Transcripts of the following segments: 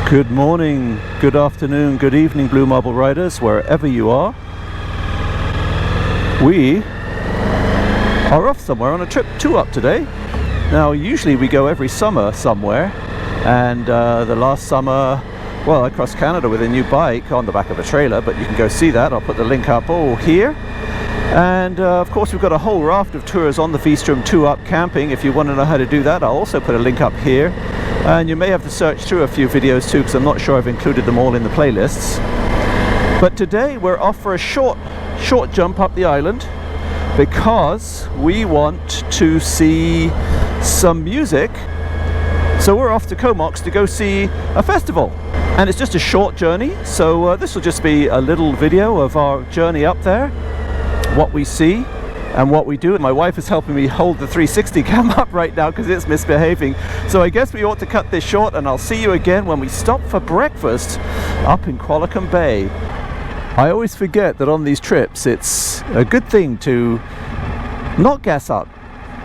Good morning, good afternoon, good evening, Blue Marble Riders, wherever you are. We are off somewhere on a trip, 2-up today. Now, usually we go every summer somewhere, and the last summer, well, I crossed Canada with a new bike on the back of a trailer, but you can go see that. I'll put the link up here. And of course, we've got a whole raft of tours on the Vstrom 2-up camping. If you want to know how to do that, I'll also put a link up here. And you may have to search through a few videos too, because I'm not sure I've included them all in the playlists. But today we're off for a short jump up the island, because we want to see some music. So we're off to Comox to go see a festival. And it's just a short journey, so this will just be a little video of our journey up there, what we see and what we do. My wife is helping me hold the 360 cam up right now because it's misbehaving. So I guess we ought to cut this short, and I'll see you again when we stop for breakfast up in Qualicum Bay. I always forget that on these trips it's a good thing to not gas up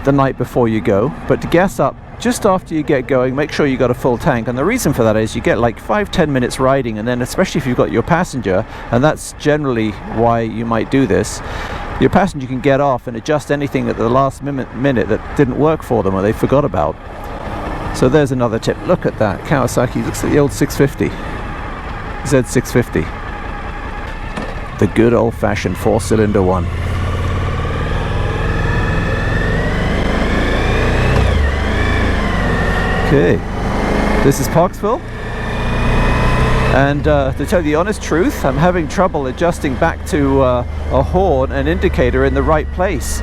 the night before you go, but to gas up just after you get going. Make sure you got a full tank, and the reason for that is you get like 5-10 minutes riding, and then especially if you've got your passenger, and that's generally why you might do this, your passenger can get off and adjust anything at the last minute that didn't work for them or they forgot about. So there's another tip. Look at that Kawasaki, looks like the old 650 Z650, the good old-fashioned 4-cylinder one. Okay, this is Parksville, and to tell you the honest truth, I'm having trouble adjusting back to a horn and indicator in the right place.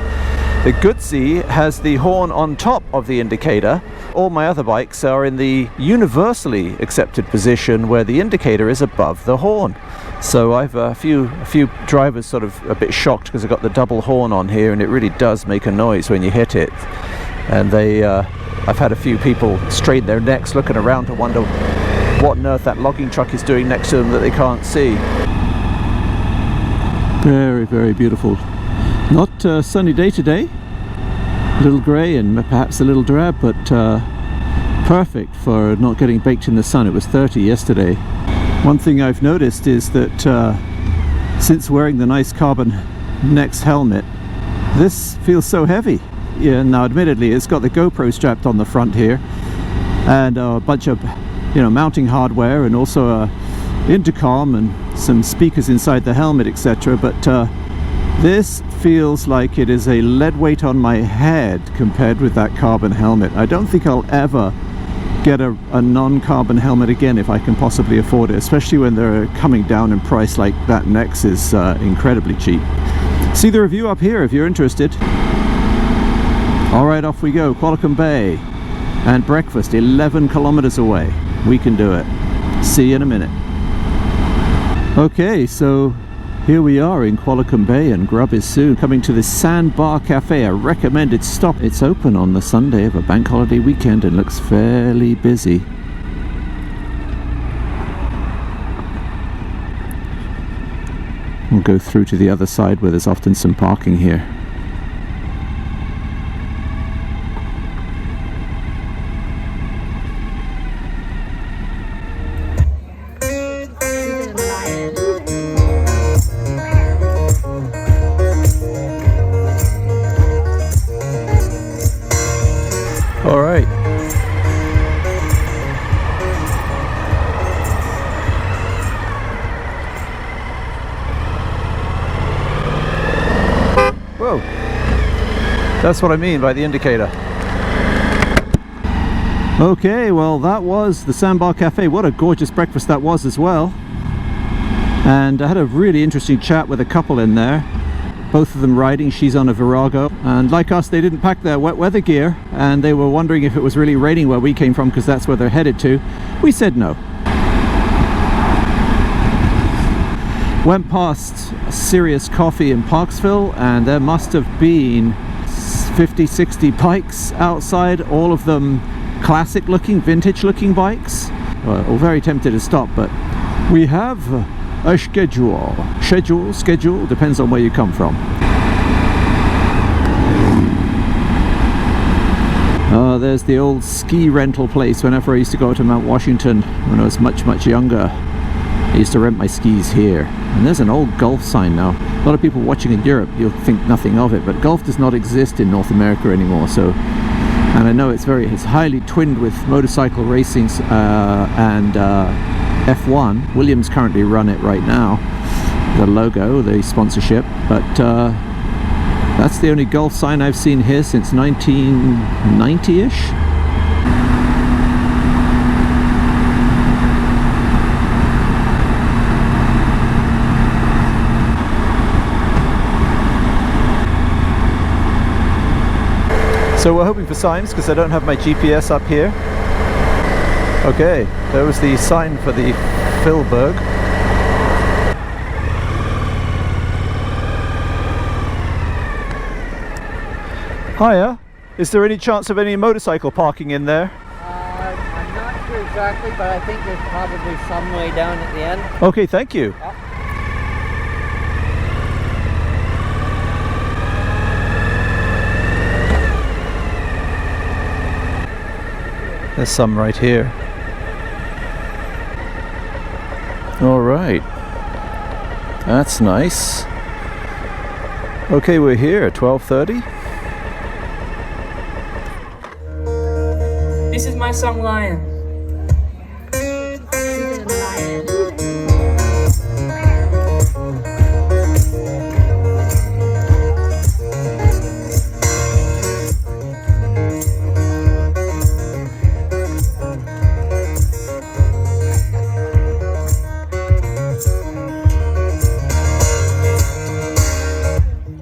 The Goodsey has the horn on top of the indicator. All my other bikes are in the universally accepted position where the indicator is above the horn. So I've a few drivers sort of a bit shocked because I've got the double horn on here, and it really does make a noise when you hit it. And I've had a few people straighten their necks looking around to wonder what on earth that logging truck is doing next to them that they can't see. Very, very beautiful. Not a sunny day today. A little grey and perhaps a little drab, but perfect for not getting baked in the sun. It was 30 yesterday. One thing I've noticed is that since wearing the nice carbon Next helmet, this feels so heavy. Yeah, now admittedly it's got the GoPro strapped on the front here, and a bunch of mounting hardware, and also a intercom and some speakers inside the helmet, etc. But this feels like it is a lead weight on my head compared with that carbon helmet. I don't think I'll ever get a non-carbon helmet again if I can possibly afford it, especially when they're coming down in price like that Nex is incredibly cheap. See the review up here if you're interested. Alright, off we go, Qualicum Bay, and breakfast 11 kilometers away. We can do it. See you in a minute. Okay, so here we are in Qualicum Bay, and grub is soon coming to the Sandbar Cafe, a recommended stop. It's open on the Sunday of a bank holiday weekend and looks fairly busy. We'll go through to the other side where there's often some parking here. All right. Whoa. That's what I mean by the indicator. Okay, well that was the Sandbar Cafe. What a gorgeous breakfast that was as well. And I had a really interesting chat with a couple in there. Both of them riding. She's on a Virago, and like us, they didn't pack their wet weather gear, and they were wondering if it was really raining where we came from, because that's where they're headed to. We said no. Went past Serious Coffee in Parksville, and there must have been 50-60 bikes outside, all of them classic looking, vintage looking bikes. Well, very tempted to stop, but we have a schedule, depends on where you come from. There's the old ski rental place. Whenever I used to go to Mount Washington when I was much younger, I used to rent my skis here. And there's an old golf sign now. A lot of people watching in Europe, you'll think nothing of it, but golf does not exist in North America anymore. So, and I know it's highly twinned with motorcycle racing and F1. Williams currently run it right now, the logo, the sponsorship, but that's the only golf sign I've seen here since 1990-ish. So we're hoping for signs because I don't have my GPS up here. Okay, there was the sign for the Filberg. Hiya, is there any chance of any motorcycle parking in there? I'm not sure exactly, but I think there's probably some way down at the end. Okay, thank you. Yep. There's some right here. All right, that's nice. Okay, we're here at 12:30. This is my song Lion.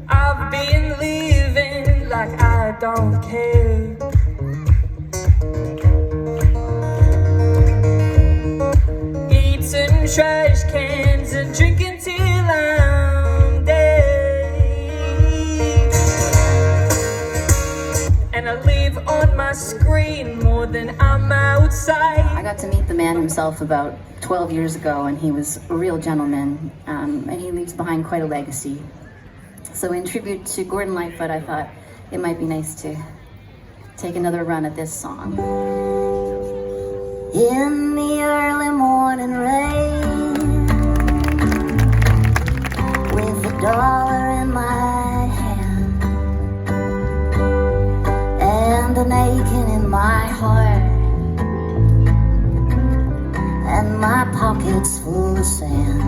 I've been living like I don't care. Eating trash cans and drinking till I'm dead. And I live on my screen more than I'm outside. I got to meet the man himself about 12 years ago, and he was a real gentleman, and he leaves behind quite a legacy. So in tribute to Gordon Lightfoot, I thought it might be nice to take another run at this song. In the early morning rain, with $1 in my hand, and an aching in my heart, and my pockets full of sand.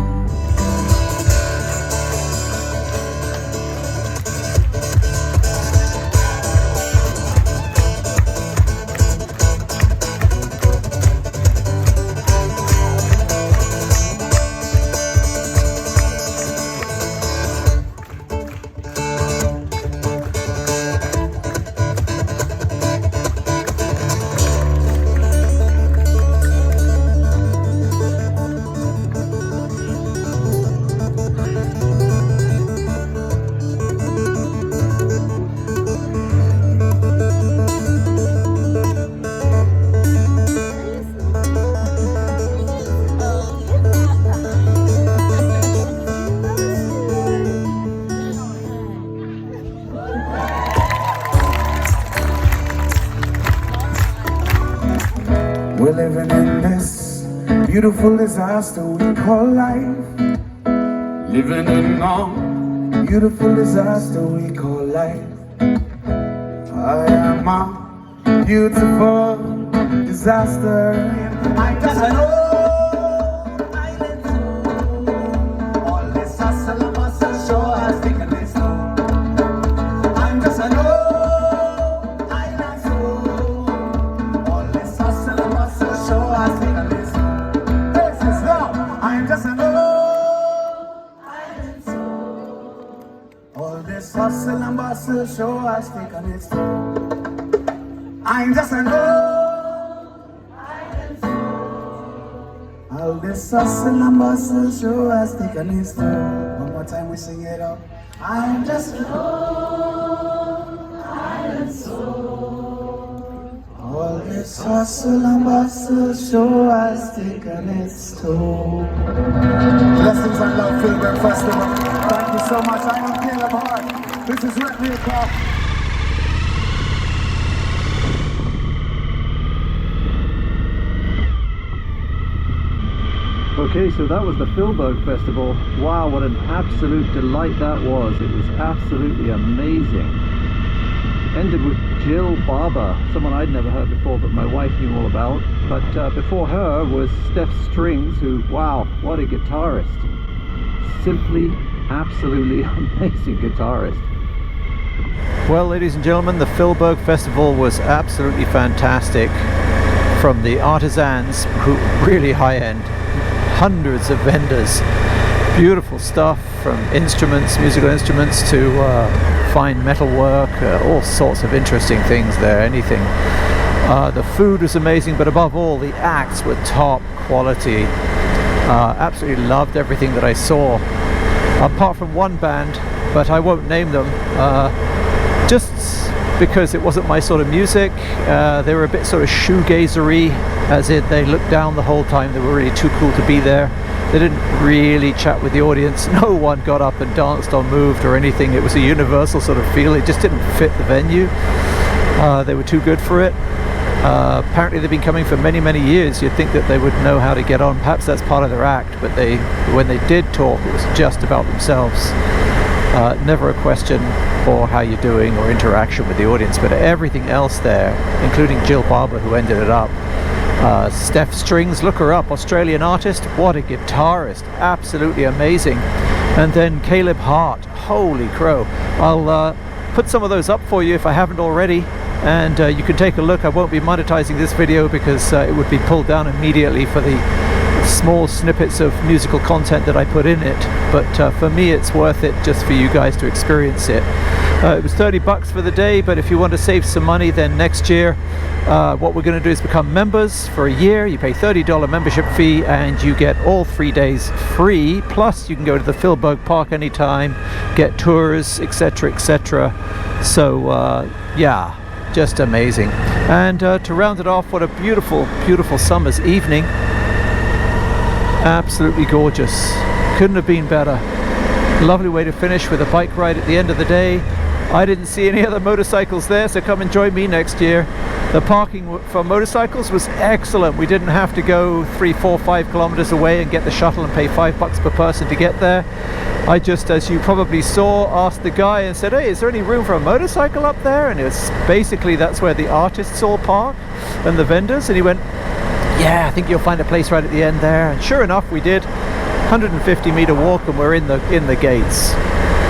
We're living in this beautiful disaster we call life. Living in a beautiful disaster we call life. I am a beautiful disaster. I'm just an old island soul. All this hustle and bustle sure has taken its toll. I'm just an old island soul. All this hustle and bustle sure has taken its toll. This is love. I'm just an old island soul. All this hustle and bustle sure has taken its toll. I'm just an old island soul. All this hustle and bustle sure has taken its toll. One more time we sing it up. I'm just an old island soul. All this hustle and bustle sure has taken its toll. Blessings and love, Filberg Festival. Thank you so much. I am KLIM Hart. This is Red Clock. Okay, so that was the Filberg Festival. Wow, what an absolute delight that was. It was absolutely amazing. Ended with Jill Barber, someone I'd never heard before but my wife knew all about. But before her was Steph Strings, who, wow, what a guitarist. Simply, absolutely amazing guitarist. Well, ladies and gentlemen, the Filberg Festival was absolutely fantastic. From the artisans, who really high-end, hundreds of vendors, beautiful stuff from instruments, musical instruments, to fine metalwork, all sorts of interesting things there, anything. The food was amazing, but above all, the acts were top quality. Absolutely loved everything that I saw, apart from one band, but I won't name them, just because it wasn't my sort of music. They were a bit sort of shoegazery, as in they looked down the whole time. They were really too cool to be there. They didn't really chat with the audience. No one got up and danced or moved or anything. It was a universal sort of feel. It just didn't fit the venue. They were too good for it. Apparently they've been coming for many, many years. You'd think that they would know how to get on. Perhaps that's part of their act, but when they did talk, it was just about themselves. Never a question for how you're doing or interaction with the audience, but everything else there, including Jill Barber, who ended it up. Steph Strings, look her up, Australian artist, what a guitarist, absolutely amazing. And then Hart, holy crow. I'll put some of those up for you if I haven't already, and you can take a look. I won't be monetizing this video because it would be pulled down immediately for the small snippets of musical content that I put in it, but for me it's worth it just for you guys to experience it. It was $30 for the day, but if you want to save some money, then next year what we're going to do is become members for a year. You pay $30 membership fee and you get all 3 days free, plus you can go to the Filberg Park anytime, get tours, etc, etc. So yeah, just amazing. And to round it off, what a beautiful, beautiful summer's evening. Absolutely gorgeous. Couldn't have been better. Lovely way to finish with a bike ride at the end of the day. I didn't see any other motorcycles there, so come and join me next year. The parking for motorcycles was excellent. We didn't have to go 3, 4, 5 kilometers away and get the shuttle and pay $5 per person to get there. I just, as you probably saw, asked the guy and said, hey, is there any room for a motorcycle up there? And it's basically, that's where the artists all park and the vendors. And he went, yeah, I think you'll find a place right at the end there. And sure enough, we did. 150-meter walk and we're in the gates.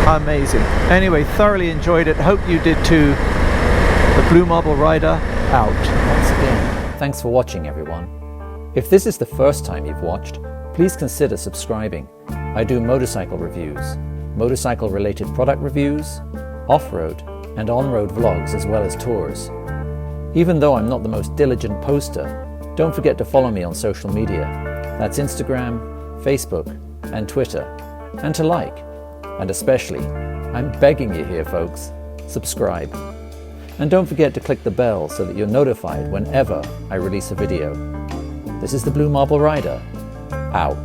Amazing. Anyway, thoroughly enjoyed it. Hope you did too. The BlueMarbleRider out once again. Thanks for watching, everyone. If this is the first time you've watched, please consider subscribing. I do motorcycle reviews, motorcycle-related product reviews, off-road and on-road vlogs, as well as tours. Even though I'm not the most diligent poster, don't forget to follow me on social media. That's Instagram, Facebook, and Twitter. And to like. And especially, I'm begging you here, folks, subscribe. And don't forget to click the bell so that you're notified whenever I release a video. This is the BlueMarbleRider, out.